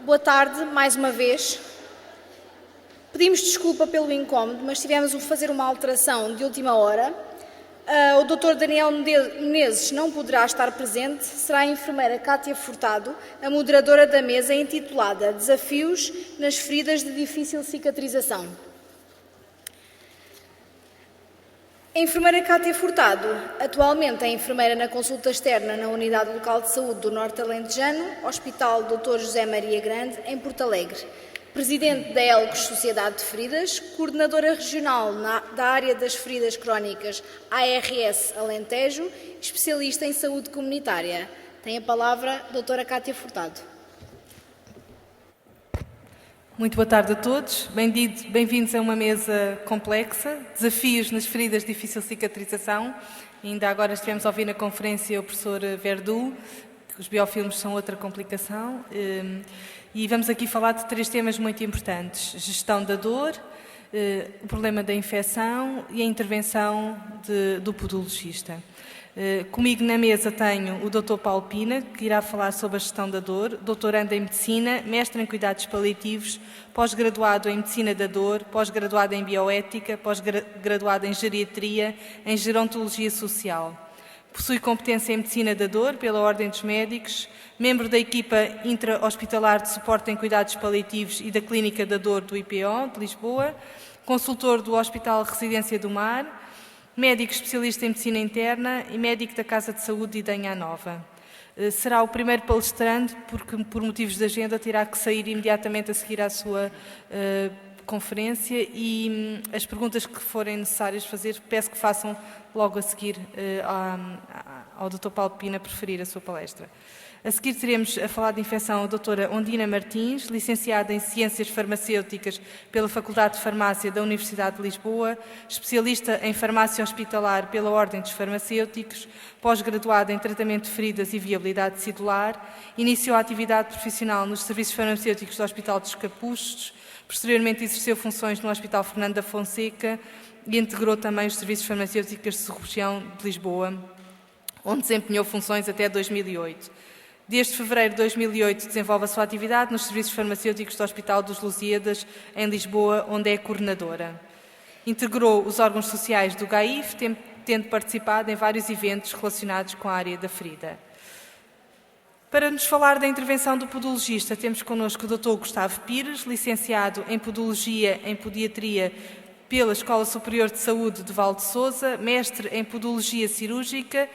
Boa tarde, mais uma vez. Pedimos desculpa pelo incómodo, mas tivemos a fazer uma alteração de última hora. O Dr. Daniel Menezes não poderá estar presente, será a enfermeira Cátia Furtado, a moderadora da mesa intitulada Desafios nas feridas de difícil cicatrização. A enfermeira Cátia Furtado, atualmente é enfermeira na consulta externa na Unidade Local de Saúde do Norte Alentejano, Hospital Dr. José Maria Grande, em Porto Alegre. Presidente da ELGOS Sociedade de Feridas, coordenadora regional da área das feridas crónicas ARS Alentejo, especialista em saúde comunitária. Tem a palavra a doutora Cátia Furtado. Muito boa tarde a todos, bem-vindos a uma mesa complexa, desafios nas feridas de difícil cicatrização. Ainda agora estivemos a ouvir na conferência o professor Verdu, que os biofilmes são outra complicação, e vamos aqui falar de 3 temas muito importantes: gestão da dor, o problema da infecção e a intervenção do podologista. Comigo na mesa tenho o Dr. Paulo Pina, que irá falar sobre a gestão da dor, doutorando em Medicina, mestre em Cuidados Paliativos, pós-graduado em Medicina da Dor, pós-graduado em Bioética, pós-graduado em Geriatria, em Gerontologia Social. Possui competência em Medicina da Dor pela Ordem dos Médicos, membro da equipa intra-hospitalar de suporte em Cuidados Paliativos e da Clínica da Dor do IPO de Lisboa, consultor do Hospital Residência do Mar, médico especialista em Medicina Interna e médico da Casa de Saúde de Idanha Nova. Será o primeiro palestrante porque, por motivos de agenda, terá que sair imediatamente a seguir à sua conferência e as perguntas que forem necessárias fazer, peço que façam logo a seguir ao Dr. Paulo Pina preferir a sua palestra. A seguir teremos a falar de infecção a doutora Ondina Martins, licenciada em Ciências Farmacêuticas pela Faculdade de Farmácia da Universidade de Lisboa, especialista em Farmácia Hospitalar pela Ordem dos Farmacêuticos, pós-graduada em Tratamento de Feridas e Viabilidade Celular, iniciou a atividade profissional nos serviços farmacêuticos do Hospital dos Capuchos, posteriormente exerceu funções no Hospital Fernando da Fonseca e integrou também os serviços farmacêuticos de região de Lisboa, onde desempenhou funções até 2008. Desde fevereiro de 2008 desenvolve a sua atividade nos serviços farmacêuticos do Hospital dos Lusíadas, em Lisboa, onde é coordenadora. Integrou os órgãos sociais do GAIF, tendo participado em vários eventos relacionados com a área da ferida. Para nos falar da intervenção do podologista, temos connosco o Dr. Gustavo Pires, licenciado em Podologia em Podiatria pela Escola Superior de Saúde de Val de Sousa, mestre em Podologia Cirúrgica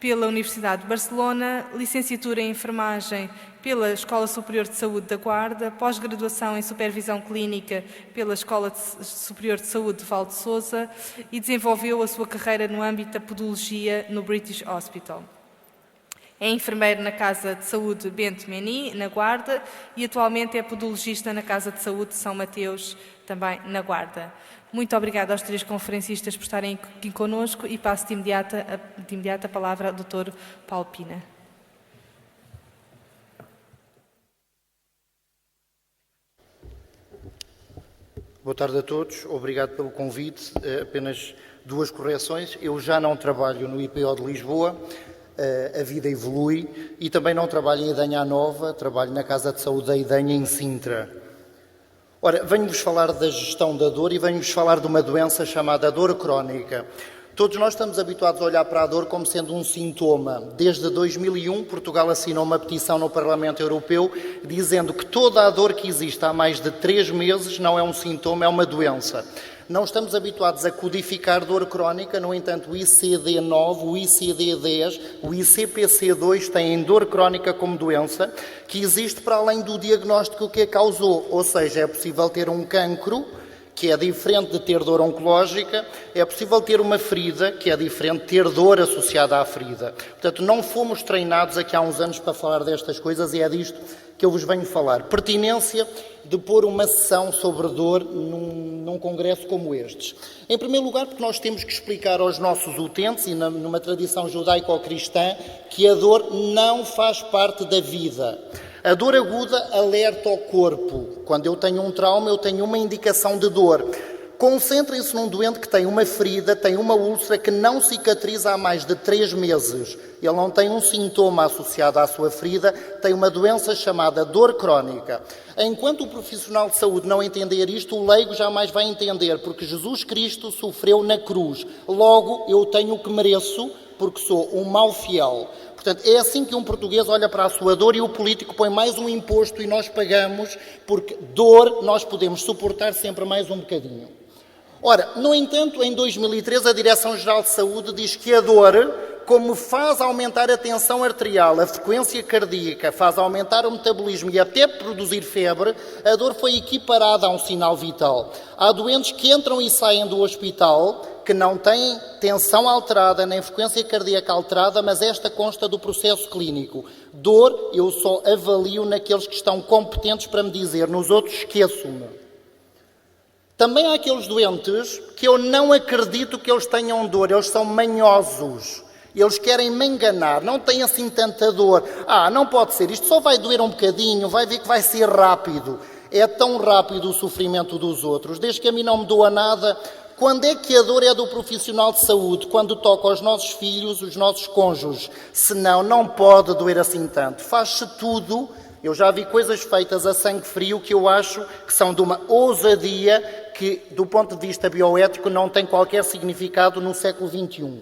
pela Universidade de Barcelona, licenciatura em Enfermagem pela Escola Superior de Saúde da Guarda, pós-graduação em Supervisão Clínica pela Escola Superior de Saúde de Val de Sousa e desenvolveu a sua carreira no âmbito da podologia no British Hospital. É enfermeiro na Casa de Saúde Bento Meni, na Guarda, e atualmente é podologista na Casa de Saúde de São Mateus, também na Guarda. Muito obrigada aos 3 conferencistas por estarem aqui connosco e passo de imediato a palavra ao Dr. Paulo Pina. Boa tarde a todos, obrigado pelo convite. Apenas 2 correções. Eu já não trabalho no IPO de Lisboa, a vida evolui, e também não trabalho em Idanha Nova, trabalho na Casa de Saúde da Idanha, em Sintra. Ora, venho-vos falar da gestão da dor e venho-vos falar de uma doença chamada dor crónica. Todos nós estamos habituados a olhar para a dor como sendo um sintoma. Desde 2001, Portugal assinou uma petição no Parlamento Europeu dizendo que toda a dor que existe há mais de 3 meses não é um sintoma, é uma doença. Não estamos habituados a codificar dor crónica, no entanto, o ICD-9, o ICD-10, o ICPC-2 têm dor crónica como doença, que existe para além do diagnóstico que a causou. Ou seja, é possível ter um cancro, que é diferente de ter dor oncológica, é possível ter uma ferida, que é diferente de ter dor associada à ferida. Portanto, não fomos treinados aqui há uns anos para falar destas coisas e é disto que eu vos venho falar. Pertinência de pôr uma sessão sobre dor num congresso como estes. Em primeiro lugar, porque nós temos que explicar aos nossos utentes, e numa tradição judaico-cristã, que a dor não faz parte da vida. A dor aguda alerta ao corpo. Quando eu tenho um trauma, eu tenho uma indicação de dor. Concentrem-se num doente que tem uma ferida, tem uma úlcera que não cicatriza há mais de 3 meses. Ele não tem um sintoma associado à sua ferida, tem uma doença chamada dor crónica. Enquanto o profissional de saúde não entender isto, o leigo jamais vai entender, porque Jesus Cristo sofreu na cruz. Logo, eu tenho o que mereço, porque sou um mau fiel. Portanto, é assim que um português olha para a sua dor e o político põe mais um imposto e nós pagamos, porque dor nós podemos suportar sempre mais um bocadinho. Ora, no entanto, em 2013, a Direção-Geral de Saúde diz que a dor, como faz aumentar a tensão arterial, a frequência cardíaca, faz aumentar o metabolismo e até produzir febre, a dor foi equiparada a um sinal vital. Há doentes que entram e saem do hospital que não têm tensão alterada nem frequência cardíaca alterada, mas esta consta do processo clínico. Dor eu só avalio naqueles que estão competentes para me dizer, nos outros esqueço-me. Também há aqueles doentes que eu não acredito que eles tenham dor, eles são manhosos. Eles querem me enganar, não têm assim tanta dor. Não pode ser, isto só vai doer um bocadinho, vai ver que vai ser rápido. É tão rápido o sofrimento dos outros, desde que a mim não me doa nada. Quando é que a dor é do profissional de saúde? Quando toca aos nossos filhos, os nossos cônjuges. Senão, não pode doer assim tanto. Faz-se tudo. Eu já vi coisas feitas a sangue frio que eu acho que são de uma ousadia que, do ponto de vista bioético, não tem qualquer significado no século XXI.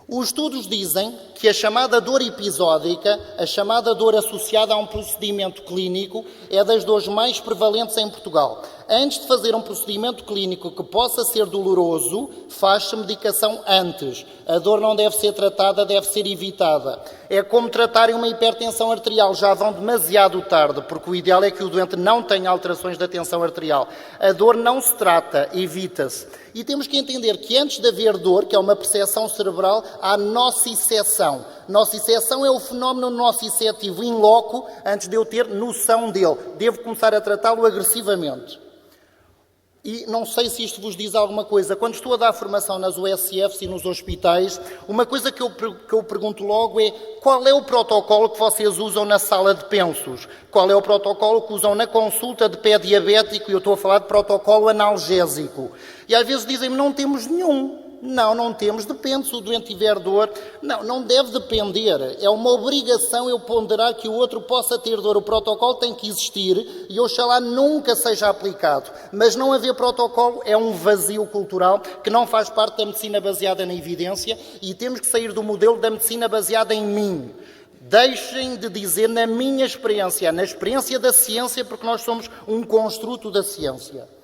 Os estudos dizem que a chamada dor episódica, a chamada dor associada a um procedimento clínico, é das dores mais prevalentes em Portugal. Antes de fazer um procedimento clínico que possa ser doloroso, faz-se medicação antes. A dor não deve ser tratada, deve ser evitada. É como tratarem uma hipertensão arterial, já vão demasiado tarde, porque o ideal é que o doente não tenha alterações da tensão arterial. A dor não se trata, evita-se. E temos que entender que antes de haver dor, que é uma percepção cerebral, há nocicepção. Nocicepção é o fenómeno nocicetivo in loco, antes de eu ter noção dele. Devo começar a tratá-lo agressivamente. E não sei se isto vos diz alguma coisa. Quando estou a dar formação nas USFs e nos hospitais, uma coisa que eu pergunto logo é qual é o protocolo que vocês usam na sala de pensos? Qual é o protocolo que usam na consulta de pé diabético? E eu estou a falar de protocolo analgésico. E às vezes dizem-me, não temos nenhum. Não temos, depende se o doente tiver dor. Não deve depender. É uma obrigação eu ponderar que o outro possa ter dor. O protocolo tem que existir e oxalá nunca seja aplicado. Mas não haver protocolo é um vazio cultural que não faz parte da medicina baseada na evidência e temos que sair do modelo da medicina baseada em mim. Deixem de dizer na minha experiência, na experiência da ciência, porque nós somos um construto da ciência.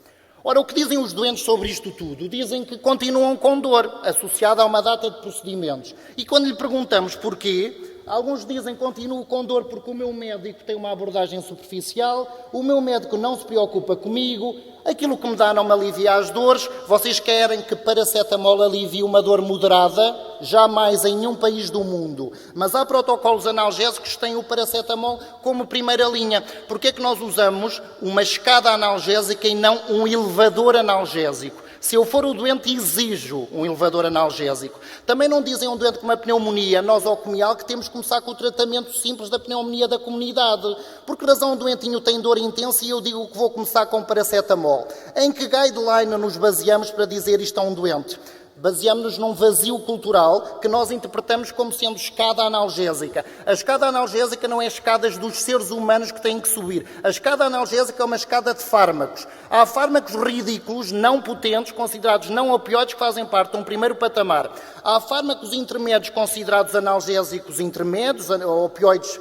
Ora, o que dizem os doentes sobre isto tudo? Dizem que continuam com dor, associada a uma data de procedimentos. E quando lhe perguntamos porquê, alguns dizem que continuo com dor porque o meu médico tem uma abordagem superficial, o meu médico não se preocupa comigo, aquilo que me dá não me alivia as dores, vocês querem que paracetamol alivie uma dor moderada? Jamais em nenhum país do mundo. Mas há protocolos analgésicos que têm o paracetamol como primeira linha. Porquê é que nós usamos uma escada analgésica e não um elevador analgésico? Se eu for o doente, exijo um elevador analgésico. Também não dizem a um doente com uma pneumonia nosocomial que temos que começar com o tratamento simples da pneumonia da comunidade. Por que razão o doentinho tem dor intensa e eu digo que vou começar com paracetamol? Em que guideline nos baseamos para dizer isto a um doente? Baseamos-nos num vazio cultural que nós interpretamos como sendo escada analgésica. A escada analgésica não é escadas dos seres humanos que têm que subir. A escada analgésica é uma escada de fármacos. Há fármacos ridículos, não potentes, considerados não opioides, que fazem parte de um primeiro patamar. Há fármacos intermédios considerados analgésicos intermédios, opioides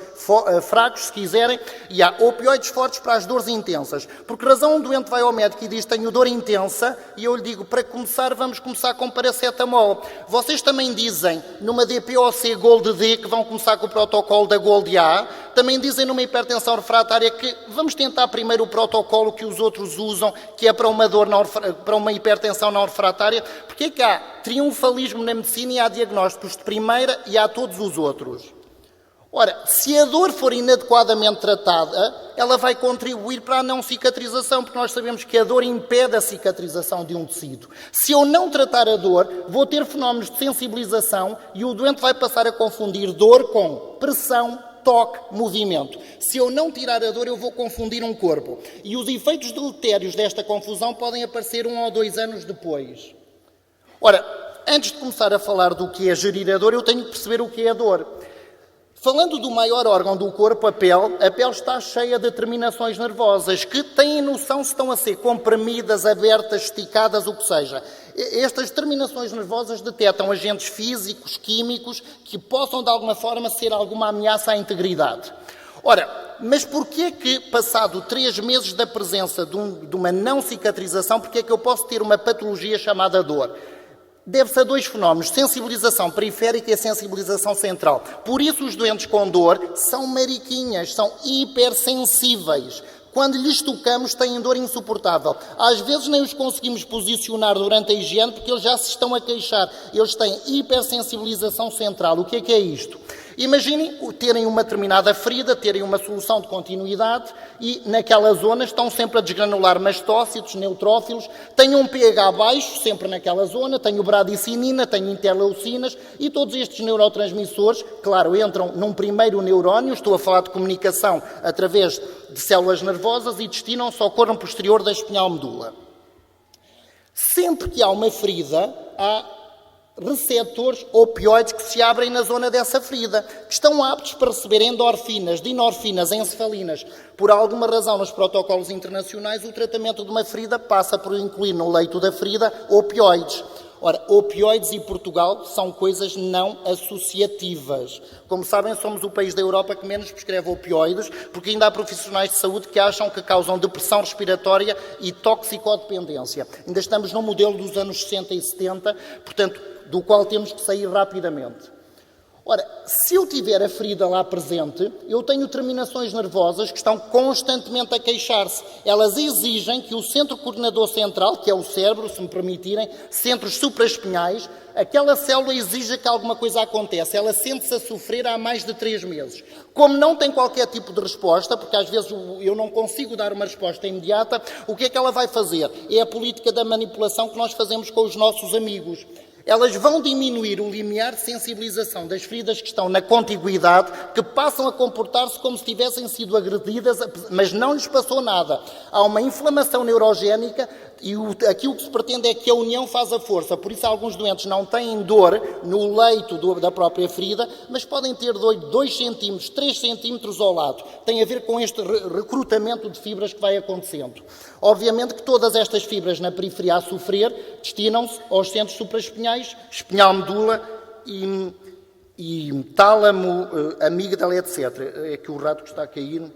fracos, se quiserem, e há opioides fortes para as dores intensas. Por que razão um doente vai ao médico e diz tenho dor intensa e eu lhe digo para começar, vamos começar com paracetamol. Vocês também dizem numa DPOC Gold D que vão começar com o protocolo da Gold A, também dizem numa hipertensão refratária que vamos tentar primeiro o protocolo que os outros usam, que é para uma dor para uma hipertensão não refratária, porque é que há triunfalismo na medicina e há diagnósticos de primeira e há todos os outros. Ora, se a dor for inadequadamente tratada, ela vai contribuir para a não cicatrização, porque nós sabemos que a dor impede a cicatrização de um tecido. Se eu não tratar a dor, vou ter fenómenos de sensibilização e o doente vai passar a confundir dor com pressão, toque, movimento. Se eu não tirar a dor, eu vou confundir um corpo. E os efeitos deletérios desta confusão podem aparecer 1 ou 2 anos depois. Ora, antes de começar a falar do que é gerir a dor, eu tenho que perceber o que é a dor. Falando do maior órgão do corpo, a pele está cheia de terminações nervosas que têm noção se estão a ser comprimidas, abertas, esticadas, o que seja. Estas terminações nervosas detectam agentes físicos, químicos, que possam de alguma forma ser alguma ameaça à integridade. Ora, mas porquê que, passado 3 meses da presença de uma não cicatrização, porquê que eu posso ter uma patologia chamada dor? Deve-se a 2 fenómenos, sensibilização periférica e sensibilização central. Por isso os doentes com dor são mariquinhas, são hipersensíveis. Quando lhes tocamos têm dor insuportável. Às vezes nem os conseguimos posicionar durante a higiene porque eles já se estão a queixar. Eles têm hipersensibilização central. O que é isto? Imaginem terem uma determinada ferida, terem uma solução de continuidade e naquela zona estão sempre a desgranular mastócitos, neutrófilos, têm um pH baixo, sempre naquela zona, têm o bradicinina, têm interleucinas e todos estes neurotransmissores, claro, entram num primeiro neurónio, estou a falar de comunicação através de células nervosas e destinam-se ao corno posterior da espinhal medula. Sempre que há uma ferida, há receptores opioides que se abrem na zona dessa ferida, que estão aptos para receber endorfinas, dinorfinas, encefalinas. Por alguma razão, nos protocolos internacionais, o tratamento de uma ferida passa por incluir no leito da ferida opioides. Ora, opioides e Portugal são coisas não associativas. Como sabem, somos o país da Europa que menos prescreve opioides, porque ainda há profissionais de saúde que acham que causam depressão respiratória e toxicodependência. Ainda estamos no modelo dos anos 60 e 70, portanto, do qual temos que sair rapidamente. Ora, se eu tiver a ferida lá presente, eu tenho terminações nervosas que estão constantemente a queixar-se. Elas exigem que o centro coordenador central, que é o cérebro, se me permitirem, centros supraespinhais, aquela célula exige que alguma coisa aconteça. Ela sente-se a sofrer há mais de 3 meses. Como não tem qualquer tipo de resposta, porque às vezes eu não consigo dar uma resposta imediata, o que é que ela vai fazer? É a política da manipulação que nós fazemos com os nossos amigos. Elas vão diminuir o limiar de sensibilização das feridas que estão na contiguidade, que passam a comportar-se como se tivessem sido agredidas, mas não lhes passou nada. Há uma inflamação neurogénica e aquilo que se pretende é que a união faz a força. Por isso, alguns doentes não têm dor no leito da própria ferida, mas podem ter dor de 2 centímetros, 3 centímetros ao lado. Tem a ver com este recrutamento de fibras que vai acontecendo. Obviamente que todas estas fibras na periferia a sofrer destinam-se aos centros supraespinhais, espinhal medula e tálamo, amígdala, etc. É que o rato que está a cair.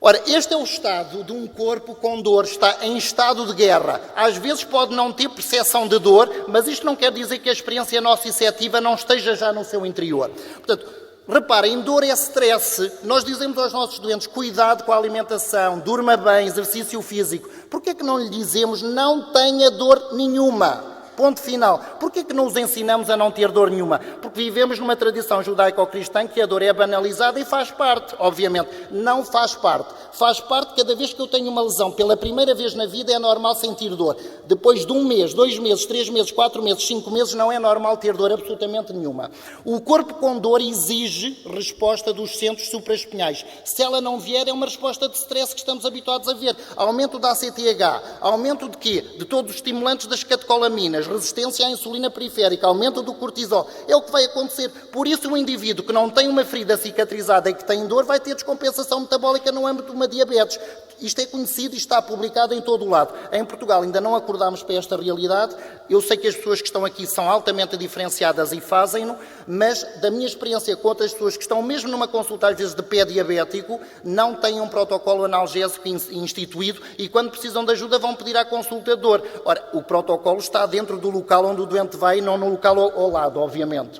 Ora, este é o estado de um corpo com dor, está em estado de guerra. Às vezes pode não ter percepção de dor, mas isto não quer dizer que a experiência nociceptiva não esteja já no seu interior. Portanto, reparem, dor é stress. Nós dizemos aos nossos doentes, cuidado com a alimentação, durma bem, exercício físico. Porquê que não lhe dizemos, não tenha dor nenhuma? Ponto final. Porquê que não os ensinamos a não ter dor nenhuma? Porque vivemos numa tradição judaico-cristã que a dor é banalizada e faz parte, obviamente. Não faz parte. Faz parte cada vez que eu tenho uma lesão. Pela primeira vez na vida é normal sentir dor. Depois de 1 mês, 2 meses, 3 meses, 4 meses, 5 meses, não é normal ter dor absolutamente nenhuma. O corpo com dor exige resposta dos centros supraespinhais. Se ela não vier, é uma resposta de stress que estamos habituados a ver. Aumento da ACTH. Aumento de quê? De todos os estimulantes das catecolaminas. Resistência à insulina periférica, aumento do cortisol, é o que vai acontecer. Por isso, o indivíduo que não tem uma ferida cicatrizada e que tem dor vai ter descompensação metabólica no âmbito de uma diabetes. Isto é conhecido e está publicado em todo o lado. Em Portugal ainda não acordámos para esta realidade. Eu sei que as pessoas que estão aqui são altamente diferenciadas e fazem-no, mas da minha experiência com outras pessoas que estão mesmo numa consulta às vezes de pé diabético, não têm um protocolo analgésico instituído e quando precisam de ajuda vão pedir à consulta de dor. Ora, o protocolo está dentro do local onde o doente vai e não no local ao lado, obviamente.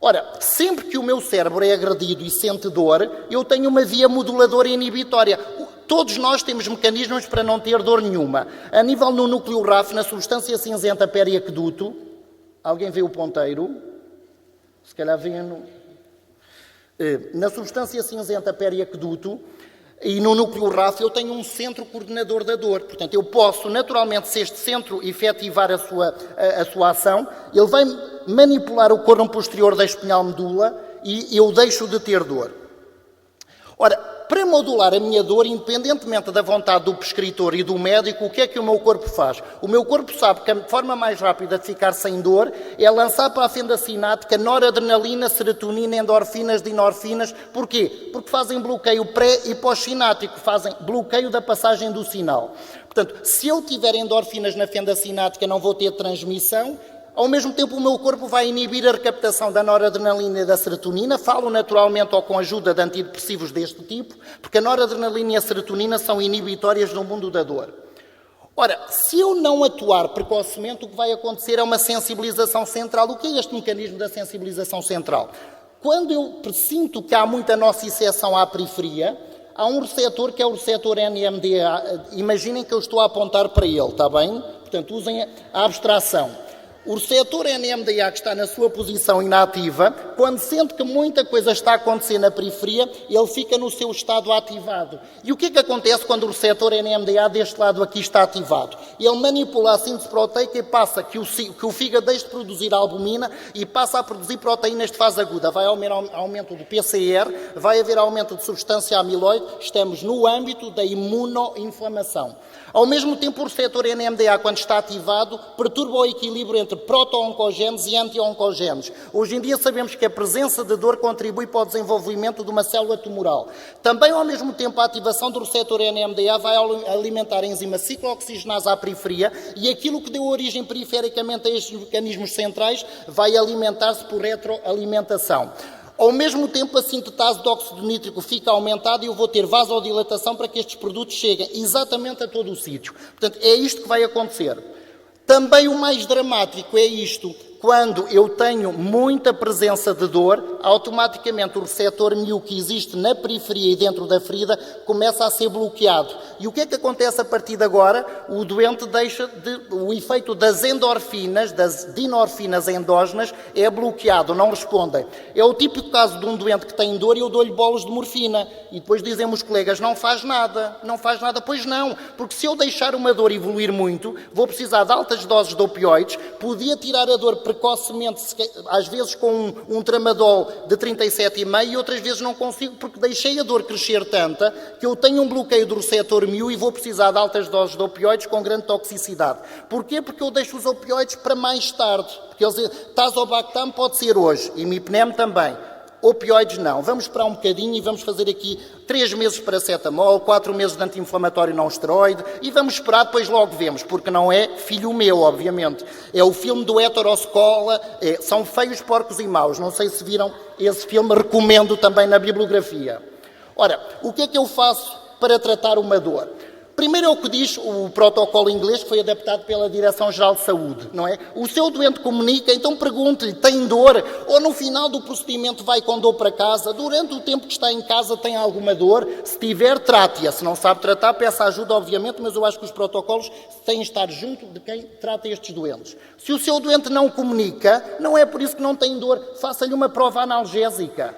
Ora, sempre que o meu cérebro é agredido e sente dor, eu tenho uma via moduladora e inibitória. Todos nós temos mecanismos para não ter dor nenhuma. A nível no núcleo RAF, na substância cinzenta periaqueduto, alguém vê o ponteiro? Se calhar vê na substância cinzenta periaqueduto e no núcleo RAF eu tenho um centro coordenador da dor. Portanto, eu posso, naturalmente, se este centro efetivar a sua ação, ele vai manipular o corno posterior da espinhal medula e eu deixo de ter dor. Ora, para modular a minha dor, independentemente da vontade do prescritor e do médico, o que é que o meu corpo faz? O meu corpo sabe que a forma mais rápida de ficar sem dor é lançar para a fenda sináptica noradrenalina, serotonina, endorfinas, dinorfinas. Porquê? Porque fazem bloqueio pré e pós-sináptico, fazem bloqueio da passagem do sinal. Portanto, se eu tiver endorfinas na fenda sináptica, não vou ter transmissão. Ao mesmo tempo, o meu corpo vai inibir a recaptação da noradrenalina e da serotonina. Falo naturalmente ou com a ajuda de antidepressivos deste tipo, porque a noradrenalina e a serotonina são inibitórias no mundo da dor. Ora, se eu não atuar precocemente, o que vai acontecer é uma sensibilização central. O que é este mecanismo da sensibilização central? Quando eu presinto que há muita nocicepção à periferia, há um receptor que é o receptor NMDA. Imaginem que eu estou a apontar para ele, está bem? Portanto, usem a abstração. O receptor NMDA, que está na sua posição inativa, quando sente que muita coisa está a acontecer na periferia, ele fica no seu estado ativado. E o que é que acontece quando o receptor NMDA deste lado aqui está ativado? Ele manipula a síntese proteica e passa que o fígado deixe de produzir albumina e passa a produzir proteínas de fase aguda. Vai haver aumento do PCR, vai haver aumento de substância amiloide, estamos no âmbito da imunoinflamação. Ao mesmo tempo, o receptor NMDA, quando está ativado, perturba o equilíbrio entre proto-oncogenes e anti-oncogenes. Hoje em dia sabemos que a presença de dor contribui para o desenvolvimento de uma célula tumoral. Também, ao mesmo tempo, a ativação do receptor NMDA vai alimentar a enzima ciclooxigenase à periferia e aquilo que deu origem perifericamente a estes mecanismos centrais vai alimentar-se por retroalimentação. Ao mesmo tempo, a sintetase de óxido nítrico fica aumentada e eu vou ter vasodilatação para que estes produtos cheguem exatamente a todo o sítio. Portanto, é isto que vai acontecer. Também o mais dramático é isto. Quando eu tenho muita presença de dor, automaticamente o receptor μ que existe na periferia e dentro da ferida começa a ser bloqueado. E o que é que acontece a partir de agora? O doente deixa o efeito das endorfinas, das dinorfinas endógenas, é bloqueado, não respondem. É o típico caso de um doente que tem dor e eu dou-lhe bolas de morfina. E depois dizem os colegas, não faz nada. Não faz nada, pois não. Porque se eu deixar uma dor evoluir muito, vou precisar de altas doses de opioides, podia tirar a dor precocemente, às vezes com um tramadol de 37,5 e outras vezes não consigo porque deixei a dor crescer tanta que eu tenho um bloqueio do receptor μ e vou precisar de altas doses de opioides com grande toxicidade. Porquê? Porque eu deixo os opioides para mais tarde. Porque eles dizem, tazobactam pode ser hoje, imipenem também. Opioides não. Vamos esperar um bocadinho e vamos fazer aqui 3 meses de paracetamol, 4 meses de anti-inflamatório não esteroide e vamos esperar, depois logo vemos, porque não é filho meu, obviamente. É o filme do Heteroscola, são feios, porcos e maus. Não sei se viram esse filme, recomendo também na bibliografia. Ora, o que é que eu faço para tratar uma dor? Primeiro é o que diz o protocolo inglês que foi adaptado pela Direção-Geral de Saúde, não é? O seu doente comunica, então pergunte-lhe, tem dor? Ou no final do procedimento vai com dor para casa? Durante o tempo que está em casa tem alguma dor? Se tiver, trate-a. Se não sabe tratar, peça ajuda, obviamente, mas eu acho que os protocolos têm de estar junto de quem trata estes doentes. Se o seu doente não comunica, não é por isso que não tem dor, faça-lhe uma prova analgésica.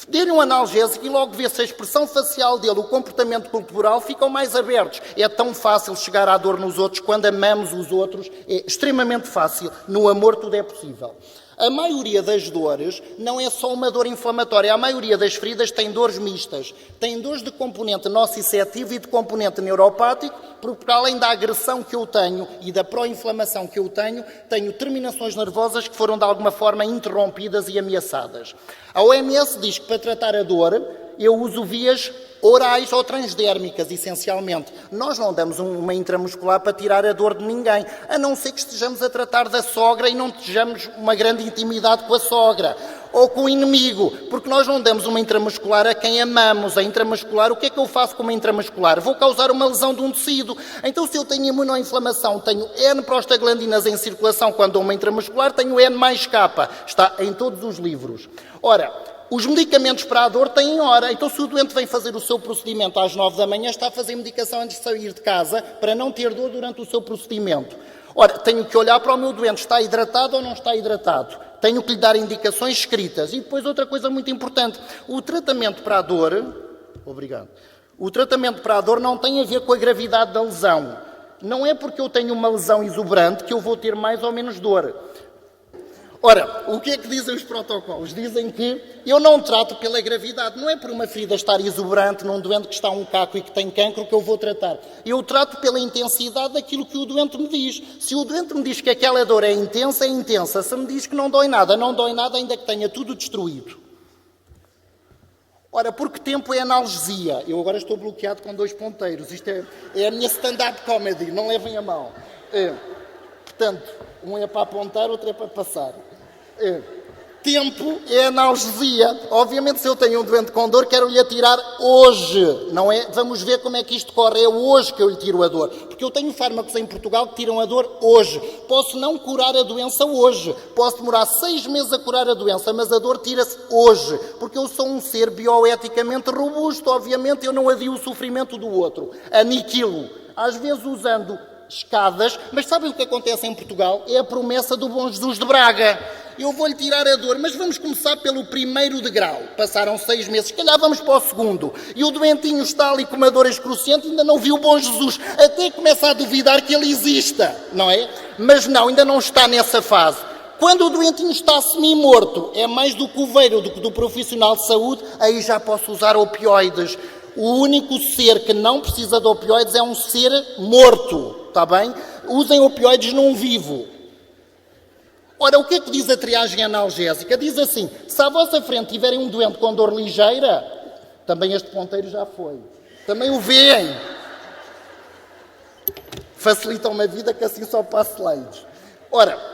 Dê-lhe um analgésico e logo vê se a expressão facial dele, o comportamento corporal ficam mais abertos. É tão fácil chegar à dor nos outros quando amamos os outros. É extremamente fácil. No amor tudo é possível. A maioria das dores não é só uma dor inflamatória. A maioria das feridas tem dores mistas. Tem dores de componente nociceptivo e de componente neuropático, porque além da agressão que eu tenho e da pró-inflamação que eu tenho terminações nervosas que foram de alguma forma interrompidas e ameaçadas. A OMS diz que para tratar a dor eu uso vias orais ou transdérmicas, essencialmente. Nós não damos uma intramuscular para tirar a dor de ninguém, a não ser que estejamos a tratar da sogra e não estejamos uma grande intimidade com a sogra. Ou com o inimigo, porque nós não damos uma intramuscular a quem amamos. A intramuscular, o que é que eu faço com uma intramuscular? Vou causar uma lesão de um tecido. Então, se eu tenho imunoinflamação, tenho N prostaglandinas em circulação quando dou uma intramuscular, tenho N mais K. Está em todos os livros. Ora, os medicamentos para a dor têm hora. Então, se o doente vem fazer o seu procedimento às 9 da manhã, está a fazer medicação antes de sair de casa para não ter dor durante o seu procedimento. Ora, tenho que olhar para o meu doente, está hidratado ou não está hidratado? Tenho que lhe dar indicações escritas. E depois outra coisa muito importante, o tratamento para a dor, o tratamento para a dor não tem a ver com a gravidade da lesão. Não é porque eu tenho uma lesão exuberante que eu vou ter mais ou menos dor. Ora, o que é que dizem os protocolos? Dizem que eu não trato pela gravidade. Não é por uma ferida estar exuberante num doente que está um caco e que tem cancro que eu vou tratar. Eu trato pela intensidade daquilo que o doente me diz. Se o doente me diz que aquela dor é intensa, é intensa. Se me diz que não dói nada, não dói nada, ainda que tenha tudo destruído. Ora, por que tempo é analgesia? Eu agora estou bloqueado com 2 ponteiros. Isto é a minha stand-up comedy, não levem a mal. Portanto, um é para apontar, outro é para passar. Tempo é analgesia. Obviamente, se eu tenho um doente com dor, quero-lhe atirar hoje. Não é? Vamos ver como é que isto corre. É hoje que eu lhe tiro a dor. Porque eu tenho fármacos em Portugal que tiram a dor hoje. Posso não curar a doença hoje. Posso demorar 6 meses a curar a doença, mas a dor tira-se hoje. Porque eu sou um ser bioeticamente robusto. Obviamente, eu não adio o sofrimento do outro. Aniquilo. Às vezes usando escadas, mas sabem o que acontece em Portugal? É a promessa do Bom Jesus de Braga. Eu vou-lhe tirar a dor, mas vamos começar pelo primeiro degrau. Passaram 6 meses, se calhar vamos para o segundo. E o doentinho está ali com uma dor excruciante, ainda não viu o Bom Jesus. Até começa a duvidar que ele exista, não é? Mas não, ainda não está nessa fase. Quando o doentinho está semi-morto, é mais do coveiro do que do profissional de saúde, aí já posso usar opioides. O único ser que não precisa de opioides é um ser morto, está bem? Usem opioides num vivo. Ora, o que é que diz a triagem analgésica? Diz assim, se à vossa frente tiverem um doente com dor ligeira, também este ponteiro já foi. Também o veem. Facilitam-me a vida que assim só passo slides. Ora,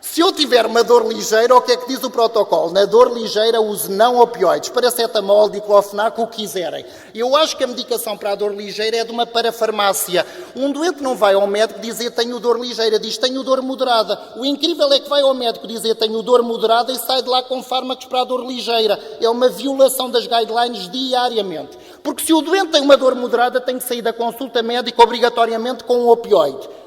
se eu tiver uma dor ligeira, o que é que diz o protocolo? Na dor ligeira, use não opioides, paracetamol, diclofenac, o que quiserem. Eu acho que a medicação para a dor ligeira é de uma parafarmácia. Um doente não vai ao médico dizer tenho dor ligeira, diz tenho dor moderada. O incrível é que vai ao médico dizer tenho dor moderada e sai de lá com fármacos para a dor ligeira. É uma violação das guidelines diariamente. Porque se o doente tem uma dor moderada, tem que sair da consulta médica obrigatoriamente com um opioide.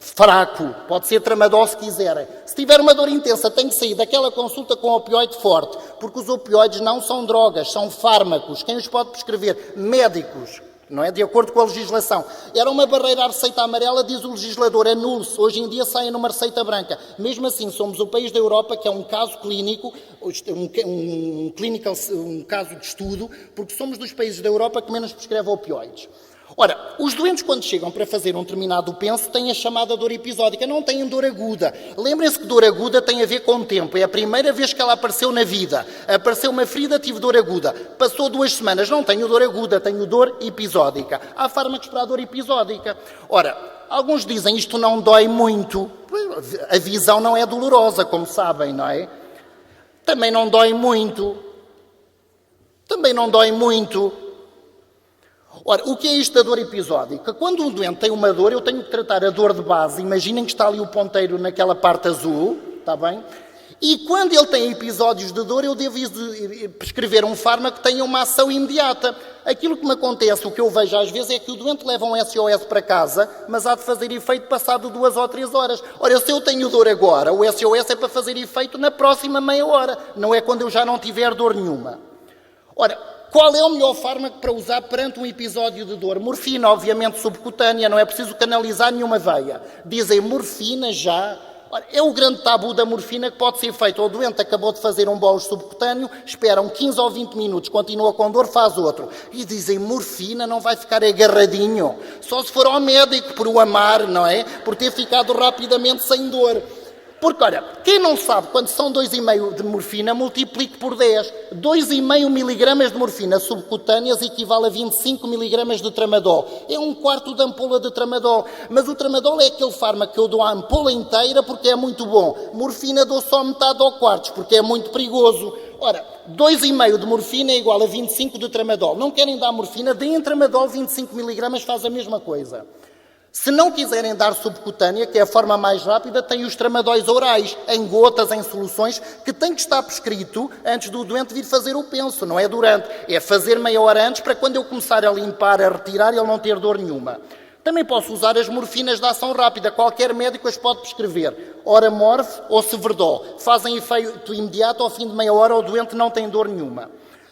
Fraco, pode ser tramadol se quiserem. Se tiver uma dor intensa, tem que sair daquela consulta com opioide forte, porque os opioides não são drogas, são fármacos. Quem os pode prescrever? Médicos, não é? De acordo com a legislação. Era uma barreira à receita amarela, diz o legislador, anule-se. Hoje em dia saem numa receita branca. Mesmo assim, somos o país da Europa que é um caso clínico, um caso de estudo, porque somos dos países da Europa que menos prescreve opioides. Ora, os doentes quando chegam para fazer um determinado penso têm a chamada dor episódica, não têm dor aguda. Lembrem-se que dor aguda tem a ver com o tempo, é a primeira vez que ela apareceu na vida. Apareceu uma ferida, tive dor aguda. Passou 2 semanas, não tenho dor aguda, tenho dor episódica. Há fármacos para a dor episódica. Ora, alguns dizem isto não dói muito. A visão não é dolorosa, como sabem, não é? Também não dói muito. Também não dói muito. Ora, o que é isto da dor episódica? Quando um doente tem uma dor, eu tenho que tratar a dor de base. Imaginem que está ali o ponteiro naquela parte azul, está bem? E quando ele tem episódios de dor, eu devo prescrever um fármaco que tenha uma ação imediata. Aquilo que me acontece, o que eu vejo às vezes, é que o doente leva um SOS para casa, mas há de fazer efeito passado 2 ou 3 horas. Ora, se eu tenho dor agora, o SOS é para fazer efeito na próxima meia hora. Não é quando eu já não tiver dor nenhuma. Ora, qual é o melhor fármaco para usar perante um episódio de dor? Morfina, obviamente subcutânea, não é preciso canalizar nenhuma veia. Dizem morfina já. Ora, é o grande tabu da morfina que pode ser feito. O doente acabou de fazer um bolus subcutâneo, esperam 15 ou 20 minutos, continua com dor, faz outro. E dizem morfina não vai ficar agarradinho. Só se for ao médico por o amar, não é? Por ter ficado rapidamente sem dor. Porque, olha, quem não sabe, quando são 2,5 de morfina, multiplique por 10. 2,5 miligramas de morfina subcutâneas equivale a 25 miligramas de tramadol. É 1/4 da ampola de tramadol. Mas o tramadol é aquele fármaco que eu dou a ampola inteira porque é muito bom. Morfina dou só metade ou quartos porque é muito perigoso. Ora, 2,5 de morfina é igual a 25 de tramadol. Não querem dar morfina? Deem tramadol 25 miligramas, faz a mesma coisa. Se não quiserem dar subcutânea, que é a forma mais rápida, tem os tramadóis orais, em gotas, em soluções, que tem que estar prescrito antes do doente vir fazer o penso, não é durante. É fazer meia hora antes, para quando eu começar a limpar, a retirar, ele não ter dor nenhuma. Também posso usar as morfinas de ação rápida, qualquer médico as pode prescrever. Oramorf ou Severdol. Fazem efeito imediato, ao fim de meia hora o doente não tem dor nenhuma.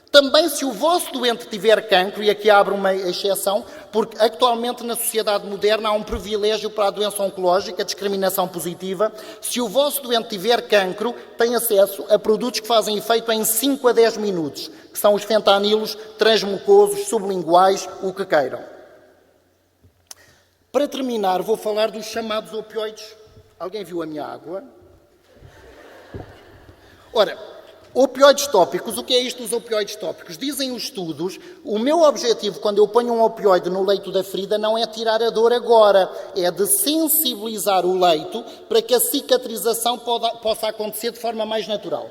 Também se o vosso doente tiver cancro, e aqui abro uma exceção, porque atualmente na sociedade moderna há um privilégio para a doença oncológica, a discriminação positiva. Se o vosso doente tiver cancro, tem acesso a produtos que fazem efeito em 5 a 10 minutos, que são os fentanilos, transmucosos, sublinguais, o que queiram. Para terminar, vou falar dos chamados opioides. Alguém viu a minha água? Ora, opioides tópicos, o que é isto dos opioides tópicos? Dizem os estudos, o meu objetivo quando eu ponho um opioide no leito da ferida não é tirar a dor agora, é de sensibilizar o leito para que a cicatrização possa acontecer de forma mais natural.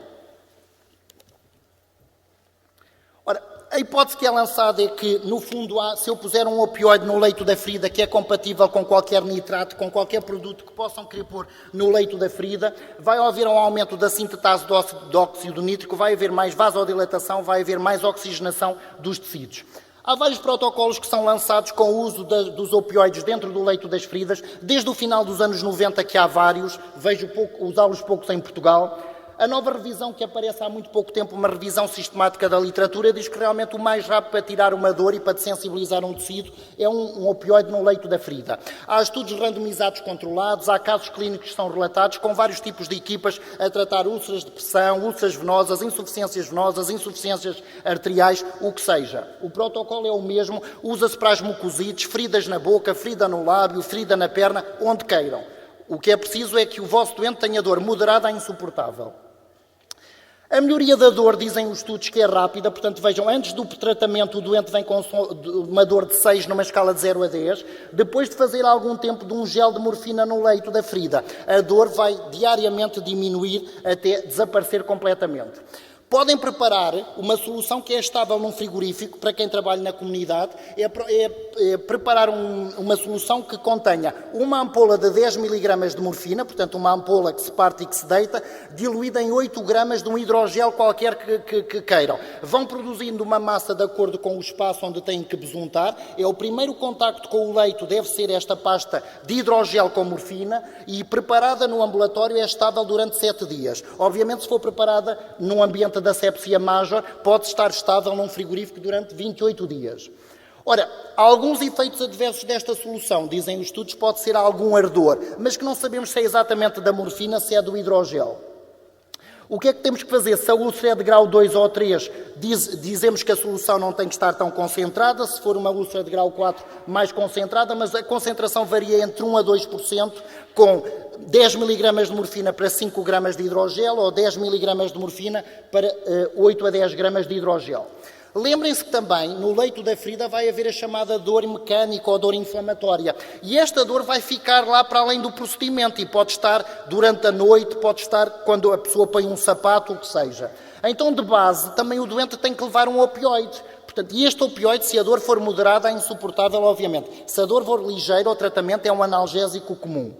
Ora, a hipótese que é lançada é que, no fundo, se eu puser um opioide no leito da ferida que é compatível com qualquer nitrato, com qualquer produto que possam querer pôr no leito da ferida, vai haver um aumento da sintetase de óxido nítrico, vai haver mais vasodilatação, vai haver mais oxigenação dos tecidos. Há vários protocolos que são lançados com o uso dos opioides dentro do leito das feridas, desde o final dos anos 90 que há vários, vejo usá-los poucos em Portugal. A nova revisão que aparece há muito pouco tempo, uma revisão sistemática da literatura, diz que realmente o mais rápido para tirar uma dor e para desensibilizar um tecido é um opioide no leito da ferida. Há estudos randomizados controlados, há casos clínicos que são relatados com vários tipos de equipas a tratar úlceras de pressão, úlceras venosas, insuficiências arteriais, o que seja. O protocolo é o mesmo, usa-se para as mucosites, feridas na boca, ferida no lábio, ferida na perna, onde queiram. O que é preciso é que o vosso doente tenha dor moderada a insuportável. A melhoria da dor, dizem os estudos, que é rápida, portanto, vejam, antes do tratamento o doente vem com uma dor de 6 numa escala de 0 a 10, depois de fazer algum tempo de um gel de morfina no leito da ferida, a dor vai diariamente diminuir até desaparecer completamente. Podem preparar uma solução que é estável num frigorífico, para quem trabalha na comunidade, é preparar uma solução que contenha uma ampola de 10 mg de morfina, portanto uma ampola que se parte e que se deita, diluída em 8 gramas de um hidrogel qualquer que queiram. Vão produzindo uma massa de acordo com o espaço onde têm que besuntar. É o primeiro contacto com o leito, deve ser esta pasta de hidrogel com morfina, e preparada no ambulatório é estável durante 7 dias. Obviamente, se for preparada num ambiente da sepsia major, pode estar estável num frigorífico durante 28 dias. Ora, alguns efeitos adversos desta solução, dizem os estudos, pode ser algum ardor, mas que não sabemos se é exatamente da morfina, se é do hidrogel. O que é que temos que fazer? Se a úlcera é de grau 2 ou 3, dizemos que a solução não tem que estar tão concentrada. Se for uma úlcera de grau 4, mais concentrada, mas a concentração varia entre 1 a 2%, com 10 mg de morfina para 5 gramas de hidrogel, ou 10 mg de morfina para 8 a 10 gramas de hidrogel. Lembrem-se que também, no leito da ferida, vai haver a chamada dor mecânica ou dor inflamatória. E esta dor vai ficar lá para além do procedimento e pode estar durante a noite, pode estar quando a pessoa põe um sapato, o que seja. Então, de base, também o doente tem que levar um opioide. Portanto, e este opioide, se a dor for moderada, é insuportável, obviamente. Se a dor for ligeira, o tratamento é um analgésico comum.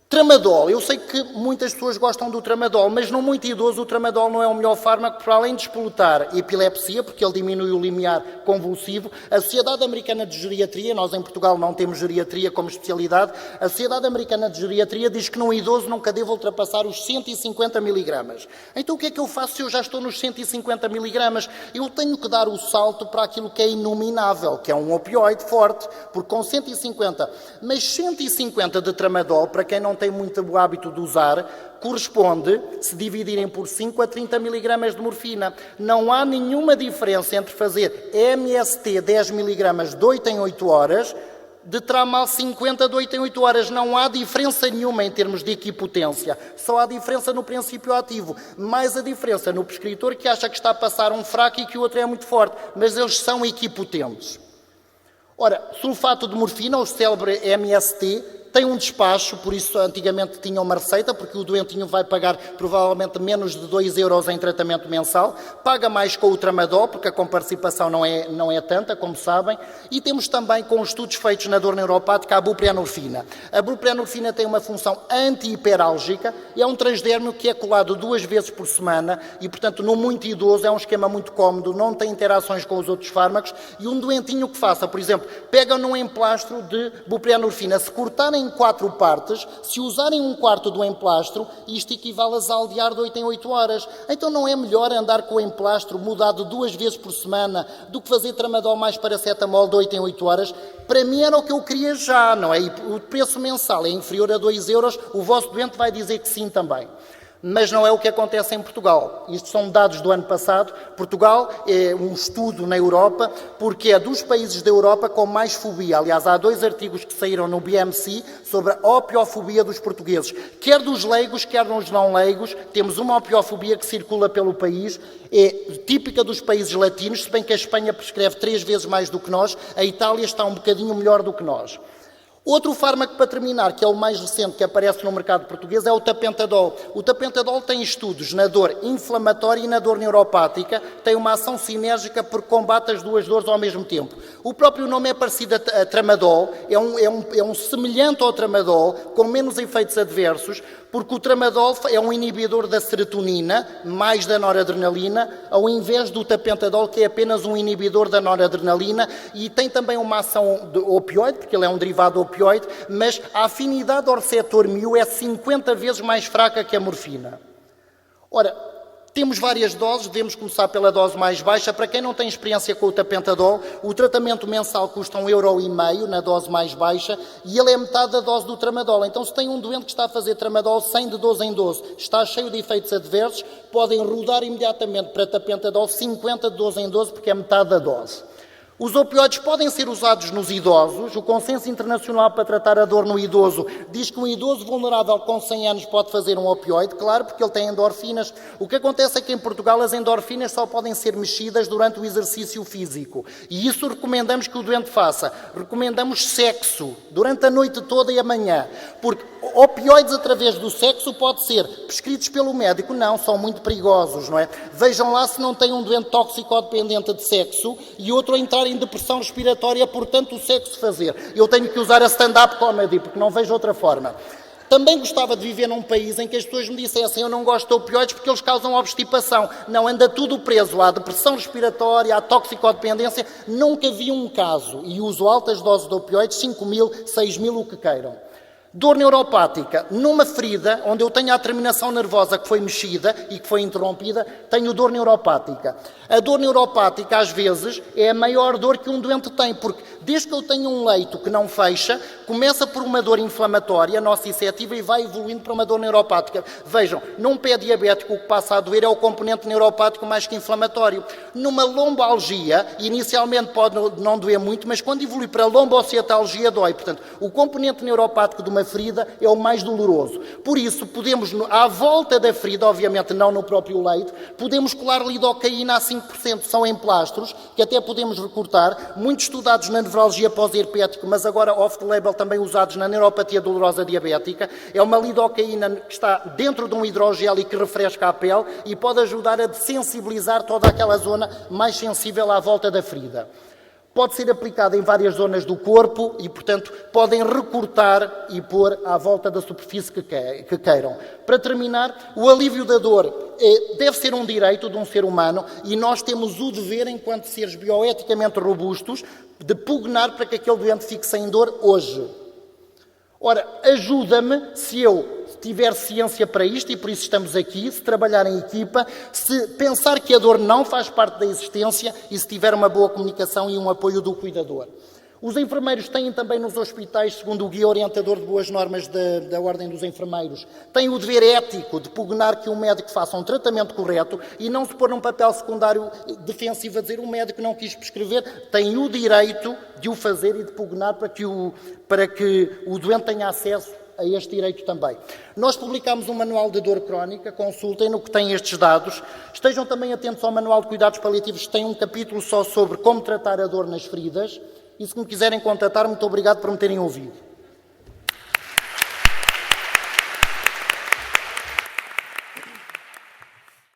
Tramadol. Eu sei que muitas pessoas gostam do tramadol, mas no muito idoso o tramadol não é o melhor fármaco para além de explotar epilepsia, porque ele diminui o limiar convulsivo. A Sociedade Americana de Geriatria, nós em Portugal não temos geriatria como especialidade, a Sociedade Americana de Geriatria diz que num idoso nunca deve ultrapassar os 150 mg. Então o que é que eu faço se eu já estou nos 150 mg? Eu tenho que dar o salto para aquilo que é inominável, que é um opioide forte, porque com 150, mas 150 de tramadol, para quem não tem muito hábito de usar, corresponde, se dividirem por 5, a 30 mg de morfina. Não há nenhuma diferença entre fazer MST 10 mg de 8 em 8 horas, de Tramal 50 de 8 em 8 horas. Não há diferença nenhuma em termos de equipotência. Só há diferença no princípio ativo. Mais a diferença no prescritor, que acha que está a passar um fraco e que o outro é muito forte. Mas eles são equipotentes. Ora, sulfato de morfina, o célebre MST, tem um despacho, por isso antigamente tinha uma receita, porque o doentinho vai pagar provavelmente menos de 2 euros em tratamento mensal, paga mais com o tramadol, porque a comparticipação não é tanta, como sabem, e temos também, com estudos feitos na dor neuropática, a buprenorfina. A buprenorfina tem uma função anti-hiperálgica, é um transdérmio que é colado 2 vezes por semana, e portanto no muito idoso é um esquema muito cómodo, não tem interações com os outros fármacos, e um doentinho que faça, por exemplo, pega num emplastro de buprenorfina, se cortarem em 4 partes, se usarem 1/4 do emplastro, isto equivale a zaldear de 8 em 8 horas. Então não é melhor andar com o emplastro mudado 2 vezes por semana do que fazer tramadol mais paracetamol de 8 em 8 horas? Para mim era o que eu queria já, não é? E o preço mensal é inferior a 2 euros, o vosso doente vai dizer que sim também. Mas não é o que acontece em Portugal. Isto são dados do ano passado. Portugal é um estudo na Europa, porque é dos países da Europa com mais fobia. Aliás, há 2 artigos que saíram no BMC sobre a opiofobia dos portugueses. Quer dos leigos, quer dos não leigos, temos uma opiofobia que circula pelo país. É típica dos países latinos, se bem que a Espanha prescreve 3 vezes mais do que nós, a Itália está um bocadinho melhor do que nós. Outro fármaco para terminar, que é o mais recente que aparece no mercado português, é o tapentadol. O tapentadol tem estudos na dor inflamatória e na dor neuropática, tem uma ação sinérgica porque combate as 2 dores ao mesmo tempo. O próprio nome é parecido a tramadol, é um semelhante ao tramadol, com menos efeitos adversos, porque o tramadol é um inibidor da serotonina, mais da noradrenalina, ao invés do tapentadol, que é apenas um inibidor da noradrenalina, e tem também uma ação de opioide, porque ele é um derivado opioide, mas a afinidade ao receptor mu é 50 vezes mais fraca que a morfina. Ora, temos várias doses, devemos começar pela dose mais baixa. Para quem não tem experiência com o tapentadol, o tratamento mensal custa 1,5 € na dose mais baixa e ele é metade da dose do tramadol. Então, se tem um doente que está a fazer tramadol 100 de 12 em 12, está cheio de efeitos adversos, podem rodar imediatamente para tapentadol 50 de 12 em 12, porque é metade da dose. Os opioides podem ser usados nos idosos. O Consenso Internacional para tratar a dor no idoso diz que um idoso vulnerável com 100 anos pode fazer um opioide, claro, porque ele tem endorfinas. O que acontece é que em Portugal as endorfinas só podem ser mexidas durante o exercício físico. E isso recomendamos que o doente faça. Recomendamos sexo durante a noite toda e a manhã. Porque opioides através do sexo pode ser prescritos pelo médico. Não, são muito perigosos, não é? Vejam lá se não tem um doente toxicodependente de sexo e outro a entrar em depressão respiratória por tanto o sexo fazer. Eu tenho que usar a stand-up comedy, porque não vejo outra forma. Também gostava de viver num país em que as pessoas me dissessem eu não gosto de opioides porque eles causam obstipação. Não, anda tudo preso à depressão respiratória, à toxicodependência. Nunca vi um caso, e uso altas doses de opioides, 5.000, 6.000, o que queiram. Dor neuropática, numa ferida onde eu tenho a terminação nervosa que foi mexida e que foi interrompida, tenho dor neuropática. A dor neuropática, às vezes, é a maior dor que um doente tem, porque desde que eu tenho um leito que não fecha, começa por uma dor inflamatória, nociceptiva, e vai evoluindo para uma dor neuropática. Vejam, num pé diabético o que passa a doer é o componente neuropático mais que inflamatório. Numa lombalgia, inicialmente pode não doer muito, mas quando evolui para a lombociatalgia dói. Portanto, o componente neuropático de uma ferida é o mais doloroso. Por isso, podemos, à volta da ferida, obviamente não no próprio leito, podemos colar lidocaína a 5%. São emplastros que até podemos recortar, muito estudados na nevralgia pós-herpética, mas agora off-label também usados na neuropatia dolorosa diabética. É uma lidocaína que está dentro de um hidrogel e que refresca a pele e pode ajudar a desensibilizar toda aquela zona mais sensível à volta da ferida. Pode ser aplicada em várias zonas do corpo e, portanto, podem recortar e pôr à volta da superfície que queiram. Para terminar, o alívio da dor deve ser um direito de um ser humano e nós temos o dever, enquanto seres bioeticamente robustos, de pugnar para que aquele doente fique sem dor hoje. Ora, ajuda-me se eu tiver ciência para isto, e por isso estamos aqui, se trabalhar em equipa, se pensar que a dor não faz parte da existência e se tiver uma boa comunicação e um apoio do cuidador. Os enfermeiros têm também nos hospitais, segundo o guia orientador de boas normas da Ordem dos Enfermeiros, têm o dever ético de pugnar que um médico faça um tratamento correto e não se pôr num papel secundário defensivo a dizer o médico não quis prescrever, tem o direito de o fazer e de pugnar para que o doente tenha acesso a este direito também. Nós publicámos um manual de dor crónica, consultem-no que tem estes dados. Estejam também atentos ao manual de cuidados paliativos, que tem um capítulo só sobre como tratar a dor nas feridas. E se me quiserem contatar, muito obrigado por me terem ouvido.